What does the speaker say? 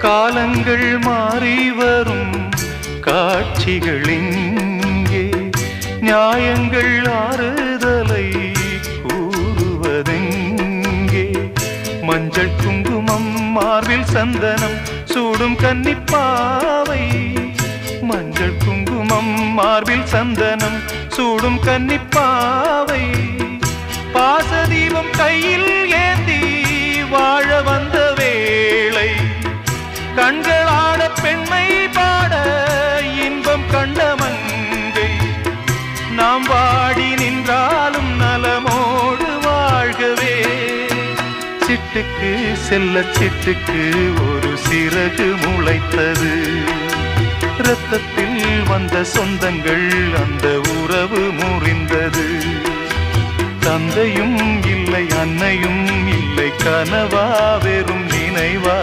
காலங்கள் மாறி வரும் காட்சிகள் இங்கே, நியாயங்கள் ஆறுதலை கூறுவதெங்கே? மஞ்சள் குங்குமம் மார்பில் சந்தனம் சூடும் கன்னிப்பாவை, மஞ்சள் குங்குமம் மார்பில் சந்தனம் சூடும் கன்னிப்பாவை, பாசதீபம் கையில் ஏந்தி வாழ வந்த வேளை, கண்களாட பெண்மை பாட இன்பம் கண்ட மங்கை, நாம் வாடி நின்றாலும் நலமோடு வாழ்கவே. சிட்டுக்கு செல்ல சிட்டுக்கு ஒரு சிறகு முளைத்தது, இரத்தத்தில் வந்த சொந்தங்கள் அந்த உறவு முறிந்தது. தந்தையும் இல்லை அன்னையும் இல்லை, கனவா வெறும் நினைவா?